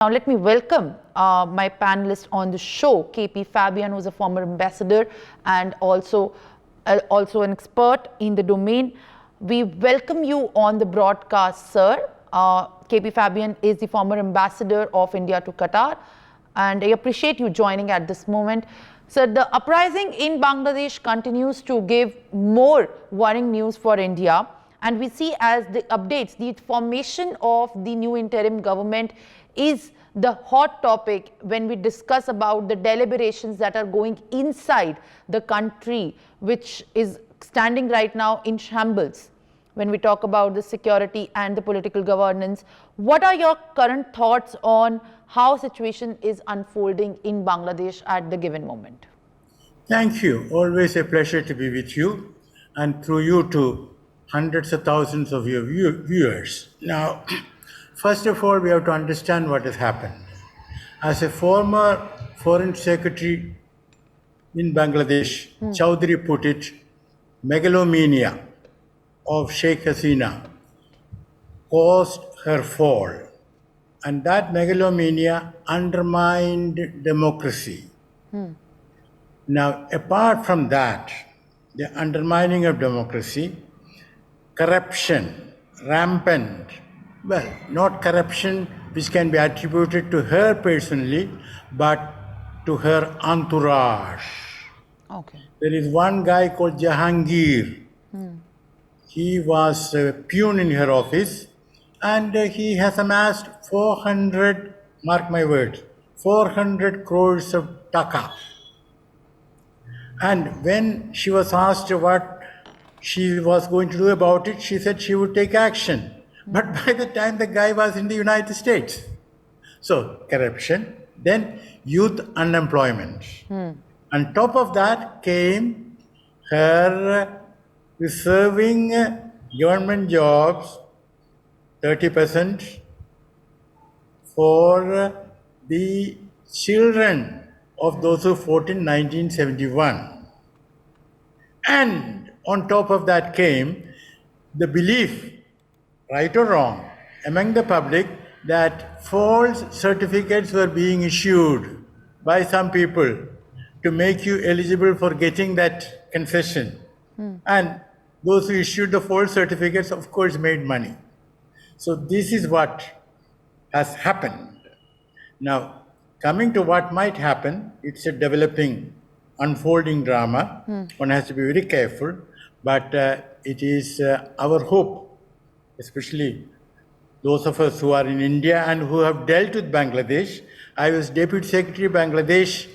Now, let me welcome my panelist on the show, KP Fabian, who's a former ambassador and also an expert in the domain. We welcome you on the broadcast, sir. KP Fabian is the former ambassador of India to Qatar, and I appreciate you joining at this moment. Sir, the uprising in Bangladesh continues to give more worrying news for India, and we see as the updates, the formation of the new interim government is the hot topic when we discuss about the deliberations that are going inside the country, which is standing right now in shambles. When we talk about the security and the political governance, what are your current thoughts on how situation is unfolding in Bangladesh at the given moment? Thank you. Always a pleasure to be with you, and through you to hundreds of thousands of your viewers. Now, first of all, we have to understand what has happened. As a former foreign secretary in Bangladesh, Chowdhury put it, megalomania of Sheikh Hasina caused her fall. And that megalomania undermined democracy. Now, apart from that, the undermining of democracy, corruption, rampant, well, not corruption which can be attributed to her personally, but to her entourage. Okay. There is one guy called Jahangir. He was a peon in her office, and he has amassed 400, mark my words, 400 crores of Dhaka. And when she was asked what she was going to do about it, she said she would take action. But by the time the guy was in the United States. So, corruption, then youth unemployment. On top of that came her reserving government jobs, 30% for the children of those who fought in 1971. And on top of that came the belief, right or wrong, among the public that false certificates were being issued by some people to make you eligible for getting that concession. And those who issued the false certificates, of course, made money. So this is what has happened. Now, coming to what might happen, it's a developing, unfolding drama. One has to be very careful, but it is our hope, especially those of us who are in India and who have dealt with Bangladesh. I was Deputy Secretary of Bangladesh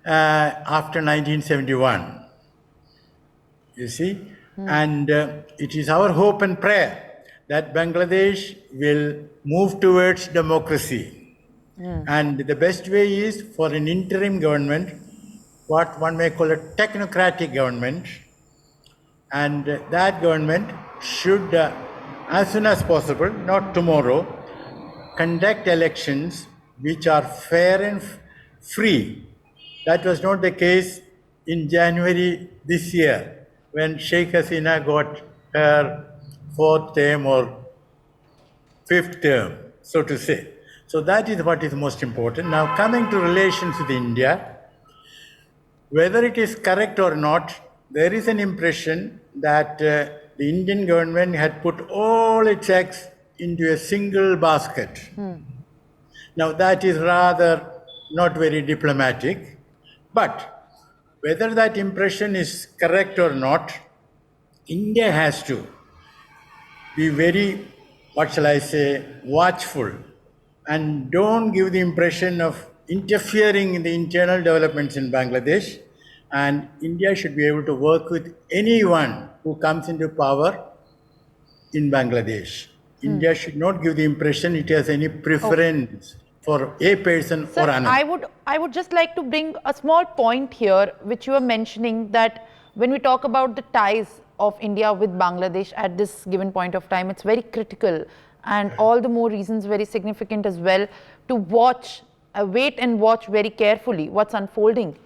after 1971, you see. And it is our hope and prayer that Bangladesh will move towards democracy. And the best way is for an interim government, what one may call a technocratic government, and that government should, as soon as possible, not tomorrow, conduct elections which are fair and free. That was not the case in January this year, when Sheikh Hasina got her fourth term or fifth term, so to say. So that is what is most important. Now, coming to relations with India, whether it is correct or not, there is an impression that the Indian government had put all its eggs into a single basket. Now, that is rather not very diplomatic, but whether that impression is correct or not, India has to be very, what shall I say, watchful, and don't give the impression of interfering in the internal developments in Bangladesh. And India should be able to work with anyone who comes into power in Bangladesh. India should not give the impression it has any preference for a person or another. I would just like to bring a small point here, which you were mentioning, that when we talk about the ties of India with Bangladesh at this given point of time, it's very critical, and all the more reasons very significant as well to watch, wait and watch very carefully what's unfolding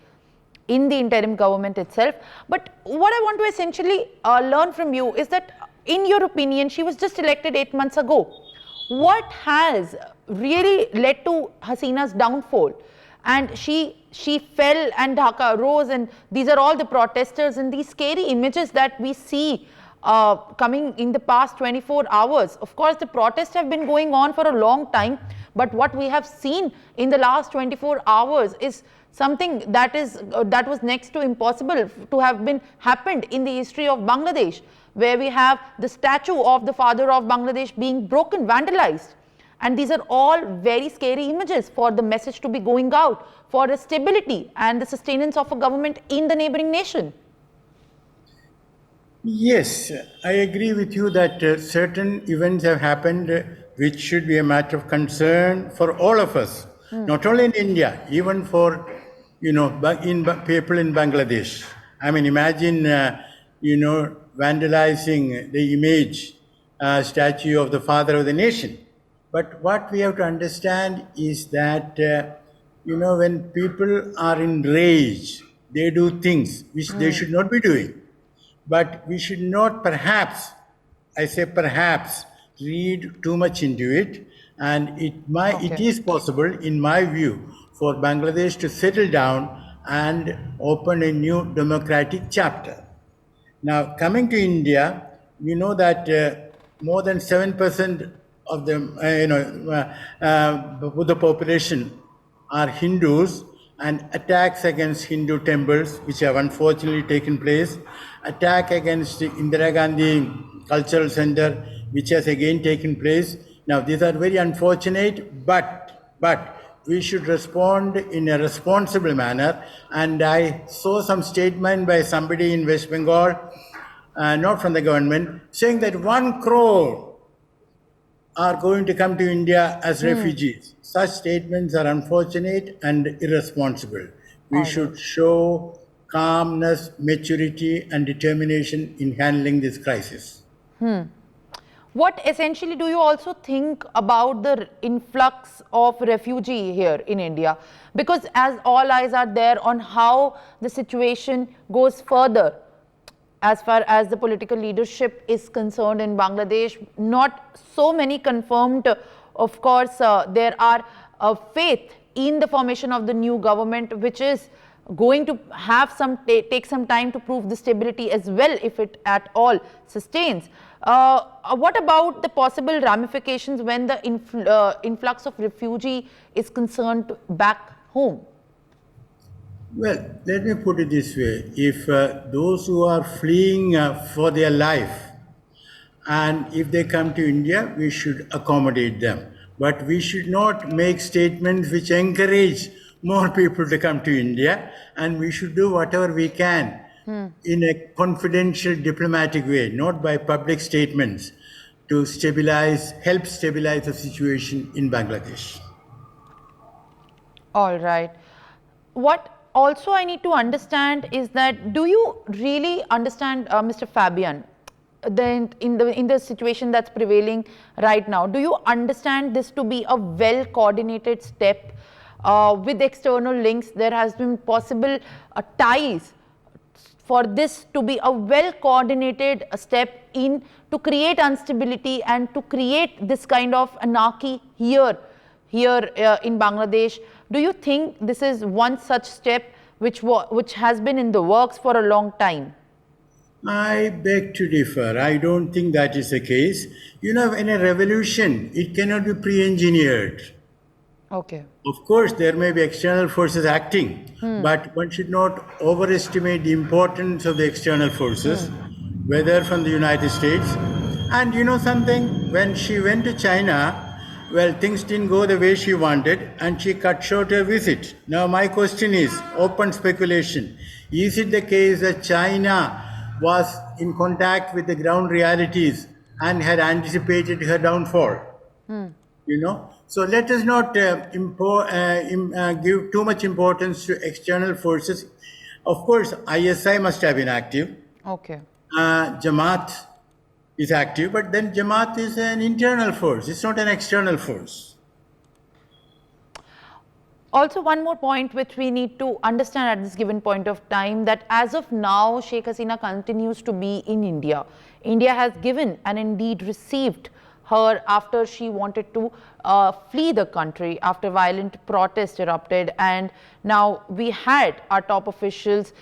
in the interim government itself. But what I want to essentially learn from you is that, in your opinion, she was just elected 8 months ago. What has really led to Hasina's downfall. And she fell and Dhaka rose, and these are all the protesters and these scary images that we see coming in the past 24 hours. Of course, the protests have been going on for a long time, but what we have seen in the last 24 hours is something that was next to impossible to have been happened in the history of Bangladesh, where we have the statue of the father of Bangladesh being broken, vandalized. And these are all very scary images for the message to be going out for the stability and the sustenance of a government in the neighboring nation. Yes, I agree with you that certain events have happened which should be a matter of concern for all of us, not only in India, even for, people in Bangladesh. I mean, imagine, vandalizing the image, statue of the father of the nation. But what we have to understand is that, when people are in rage, they do things which they should not be doing. But we should not perhaps, I say perhaps, read too much into it. And it is possible, in my view, for Bangladesh to settle down and open a new democratic chapter. Now, coming to India, we know that more than 7% of the population are Hindus, and attacks against Hindu temples, which have unfortunately taken place, attack against the Indira Gandhi Cultural Center, which has again taken place. Now, these are very unfortunate, but we should respond in a responsible manner. And I saw some statement by somebody in West Bengal, not from the government, saying that 1 crore are going to come to India as refugees. Such statements are unfortunate and irresponsible. We should show calmness, maturity, and determination in handling this crisis. What essentially do you also think about the influx of refugee here in India? Because as all eyes are there on how the situation goes further, as far as the political leadership is concerned in Bangladesh, not so many confirmed. Of course, there are faith in the formation of the new government, which is going to have take some time to prove the stability as well, if it at all sustains. What about the possible ramifications when the influx of refugee is concerned back home? Well, let me put it this way. If those who are fleeing for their life, and if they come to India, we should accommodate them. But we should not make statements which encourage more people to come to India, and we should do whatever we can in a confidential, diplomatic way, not by public statements, to help stabilize the situation in Bangladesh. All right. What also I need to understand is that, do you really understand, Mr. Fabian, in the situation that's prevailing right now, do you understand this to be a well coordinated step with external links? There has been possible ties for this to be a well coordinated step in to create instability and to create this kind of anarchy here in Bangladesh. Do you think this is one such step which has been in the works for a long time? I beg to differ. I don't think that is the case. In a revolution, it cannot be pre-engineered. Okay. Of course, there may be external forces acting, but one should not overestimate the importance of the external forces, whether from the United States. And something, when she went to China, well, things didn't go the way she wanted, and she cut short her visit. Now, my question is, open speculation. Is it the case that China was in contact with the ground realities and had anticipated her downfall? So let us not give too much importance to external forces. Of course, ISI must have been active. Okay. Jamaat is active, but then Jamaat is an internal force. It's not an external force. Also, one more point which we need to understand at this given point of time, that as of now, Sheikh Hasina continues to be in India. India has given and indeed received her after she wanted to flee the country after violent protests erupted, and now we had our top officials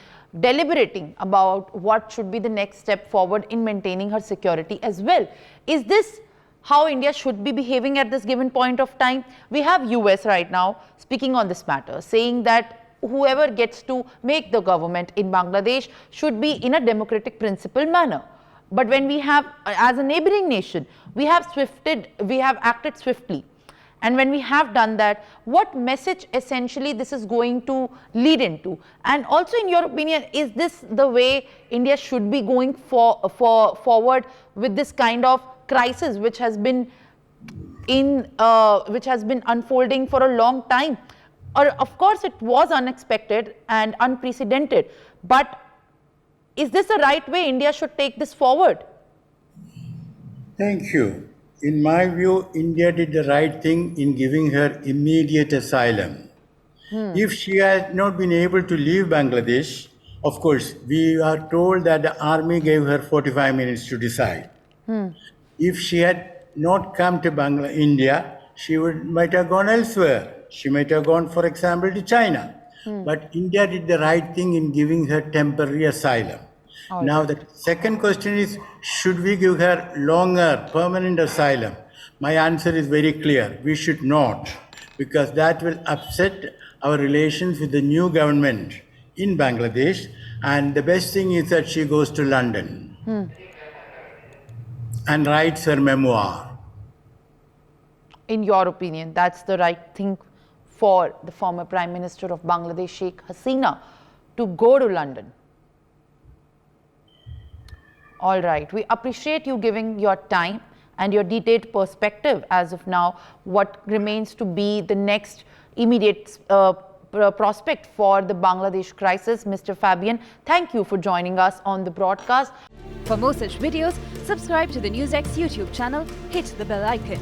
deliberating about what should be the next step forward in maintaining her security as well. Is this how India should be behaving at this given point of time? We have US right now speaking on this matter, saying that whoever gets to make the government in Bangladesh should be in a democratic principle manner. But when we have, as a neighboring nation, we have acted swiftly. And when we have done that, what message essentially this is going to lead into? And also, in your opinion, is this the way India should be going forward with this kind of crisis, which has been unfolding for a long time? Or, of course, it was unexpected and unprecedented, but is this the right way India should take this forward? Thank you. In my view, India did the right thing in giving her immediate asylum. If she had not been able to leave Bangladesh, of course, we are told that the army gave her 45 minutes to decide. If she had not come to India, she might have gone elsewhere. She might have gone, for example, to China. But India did the right thing in giving her temporary asylum. Now, the second question is, should we give her longer, permanent asylum? My answer is very clear. We should not, because that will upset our relations with the new government in Bangladesh. And the best thing is that she goes to London and writes her memoir. In your opinion, that's the right thing for the former Prime Minister of Bangladesh, Sheikh Hasina, to go to London? All right, we appreciate you giving your time and your detailed perspective as of now, what remains to be the next immediate prospect for the Bangladesh crisis. Mr. Fabian, thank you for joining us on the broadcast. For more such videos, subscribe to the NewsX YouTube channel, hit the bell icon.